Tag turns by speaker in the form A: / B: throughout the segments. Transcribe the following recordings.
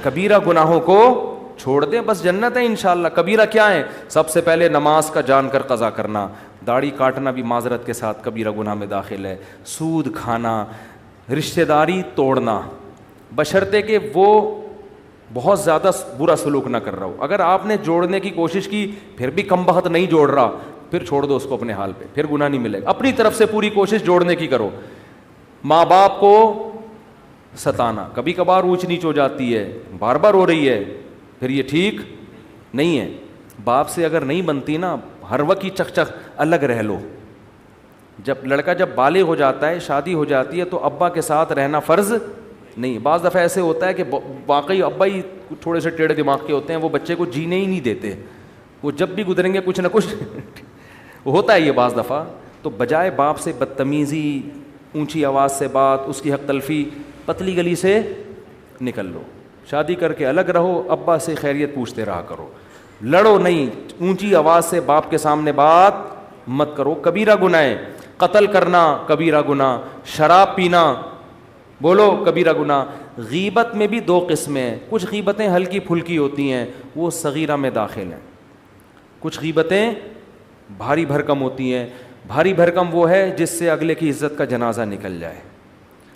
A: کبیرہ گناہوں کو چھوڑ دیں، بس جنت ہے انشاءاللہ۔ کبیرہ کیا ہے؟ سب سے پہلے نماز کا جان کر قضا کرنا، داڑھی کاٹنا بھی معذرت کے ساتھ کبیرہ گناہ میں داخل ہے، سود کھانا، رشتہ داری توڑنا، بشرطے کہ وہ بہت زیادہ برا سلوک نہ کر رہا ہو۔ اگر آپ نے جوڑنے کی کوشش کی پھر بھی کم بخت نہیں جوڑ رہا، پھر چھوڑ دو اس کو اپنے حال پہ، پھر گناہ نہیں ملے گا۔ اپنی طرف سے پوری کوشش جوڑنے کی کرو۔ ماں باپ کو ستانا، کبھی کبھار اونچ نیچ ہو جاتی ہے، بار بار ہو رہی ہے، پھر یہ ٹھیک نہیں ہے۔ باپ سے اگر نہیں بنتی نا، ہر وقت ہی چک چک الگ رہ لو۔ جب لڑکا جب بالغ ہو جاتا ہے، شادی ہو جاتی ہے، تو ابا کے ساتھ رہنا فرض نہیں۔ بعض دفعہ ایسے ہوتا ہے کہ واقعی ابا ہی تھوڑے سے ٹیڑھے دماغ کے ہوتے ہیں، وہ بچے کو جینے ہی نہیں دیتے، وہ جب بھی گزریں گے کچھ نہ کچھ ہوتا ہے یہ بعض دفعہ۔ تو بجائے باپ سے بدتمیزی، اونچی آواز سے بات، اس کی حق تلفی، پتلی گلی سے نکل لو، شادی کر کے الگ رہو، ابا سے خیریت پوچھتے رہا کرو، لڑو نہیں، اونچی آواز سے باپ کے سامنے بات مت کرو۔ کبیرہ گناہ ہے، قتل کرنا کبیرہ گناہ، شراب پینا بولو کبیرہ گناہ۔ غیبت میں بھی دو قسمیں ہیں، کچھ غیبتیں ہلکی پھلکی ہوتی ہیں، وہ صغیرہ میں داخل ہیں، کچھ غیبتیں بھاری بھرکم ہوتی ہیں۔ بھاری بھرکم وہ ہے جس سے اگلے کی عزت کا جنازہ نکل جائے۔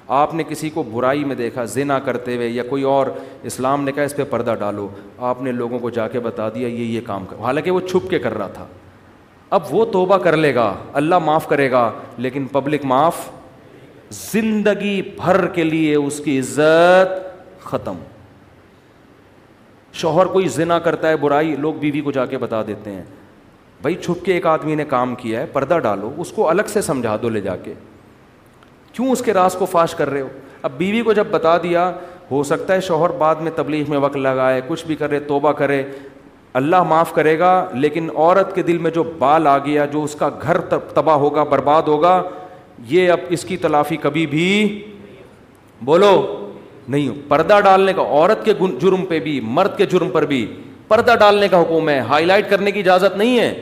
A: آپ نے کسی کو برائی میں دیکھا، زنا کرتے ہوئے یا کوئی اور، اسلام نے کہا اس پہ پردہ ڈالو، آپ نے لوگوں کو جا کے بتا دیا یہ کام کر، حالانکہ وہ چھپ کے کر رہا تھا۔ اب وہ توبہ کر لے گا، اللہ معاف کرے گا، لیکن پبلک معاف، زندگی بھر کے لیے اس کی عزت ختم۔ شوہر کوئی زنا کرتا ہے، برائی، لوگ بیوی کو جا کے بتا دیتے ہیں، بھائی چھپ کے ایک آدمی نے کام کیا ہے، پردہ ڈالو، اس کو الگ سے سمجھا دو لے جا کے، کیوں اس کے راز کو فاش کر رہے ہو؟ اب بیوی کو جب بتا دیا، ہو سکتا ہے شوہر بعد میں تبلیغ میں وقت لگائے، کچھ بھی کرے، توبہ کرے، اللہ معاف کرے گا، لیکن عورت کے دل میں جو بال آ گیا، جو اس کا گھر تباہ ہوگا، برباد ہوگا، یہ اب اس کی تلافی کبھی بھی بولو نہیں ہو۔ پردہ ڈالنے کا، عورت کے جرم پہ بھی، مرد کے جرم پر بھی پردہ ڈالنے کا حکم ہے، ہائی لائٹ کرنے کی اجازت نہیں ہے۔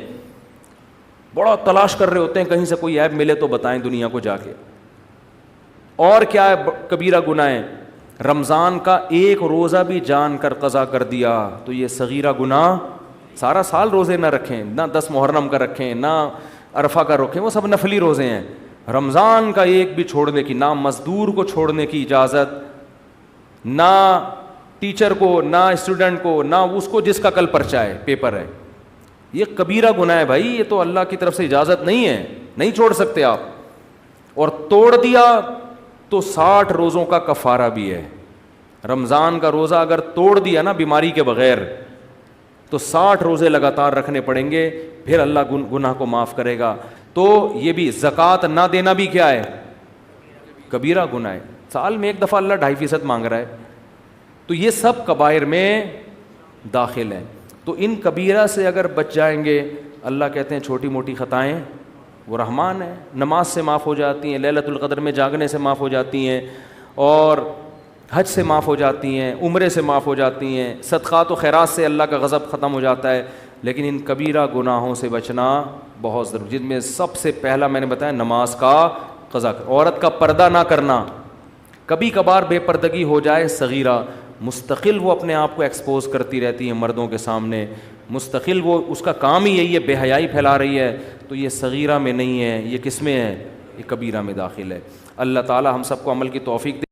A: بڑا تلاش کر رہے ہوتے ہیں کہیں سے کوئی عیب ملے تو بتائیں دنیا کو جا کے۔ اور کیا ہے کبیرہ گناہ ہے؟ رمضان کا ایک روزہ بھی جان کر قضا کر دیا تو یہ صغیرہ گناہ۔ سارا سال روزے نہ رکھیں، نہ 10 محرم کا رکھیں، نہ عرفہ کا رکھیں، وہ سب نفلی روزے ہیں۔ رمضان کا ایک بھی چھوڑنے کی، نہ مزدور کو چھوڑنے کی اجازت، نہ ٹیچر کو، نہ اسٹوڈنٹ کو، نہ اس کو جس کا کل پرچہ ہے، پیپر ہے۔ یہ کبیرہ گناہ ہے بھائی، یہ تو اللہ کی طرف سے اجازت نہیں ہے، نہیں چھوڑ سکتے آپ۔ اور توڑ دیا تو 60 روزوں کا کفارہ بھی ہے۔ رمضان کا روزہ اگر توڑ دیا نا بیماری کے بغیر تو 60 روزے لگاتار رکھنے پڑیں گے، پھر اللہ گناہ کو معاف کرے گا۔ تو یہ بھی زکوٰۃ نہ دینا بھی کیا ہے؟ کبیرہ گناہ ہے۔ سال میں ایک دفعہ اللہ 2.5% مانگ رہا ہے، تو یہ سب کبائر میں داخل ہیں۔ تو ان کبیرہ سے اگر بچ جائیں گے، اللہ کہتے ہیں چھوٹی موٹی خطائیں وہ رحمان ہے، نماز سے معاف ہو جاتی ہیں، لیلۃ القدر میں جاگنے سے معاف ہو جاتی ہیں، اور حج سے معاف ہو جاتی ہیں، عمرے سے معاف ہو جاتی ہیں، صدقات و خیرات سے اللہ کا غضب ختم ہو جاتا ہے۔ لیکن ان کبیرہ گناہوں سے بچنا بہت ضروری، جن میں سب سے پہلا میں نے بتایا نماز کا قضا، عورت کا پردہ نہ کرنا۔ کبھی کبھار بے پردگی ہو جائے صغیرہ، مستقل وہ اپنے آپ کو ایکسپوز کرتی رہتی ہے مردوں کے سامنے، مستقل وہ اس کا کام ہی یہی ہے، بے حیائی پھیلا رہی ہے، تو یہ صغیرہ میں نہیں ہے، یہ کس میں ہے؟ یہ کبیرہ میں داخل ہے۔ اللہ تعالی ہم سب کو عمل کی توفیق دے۔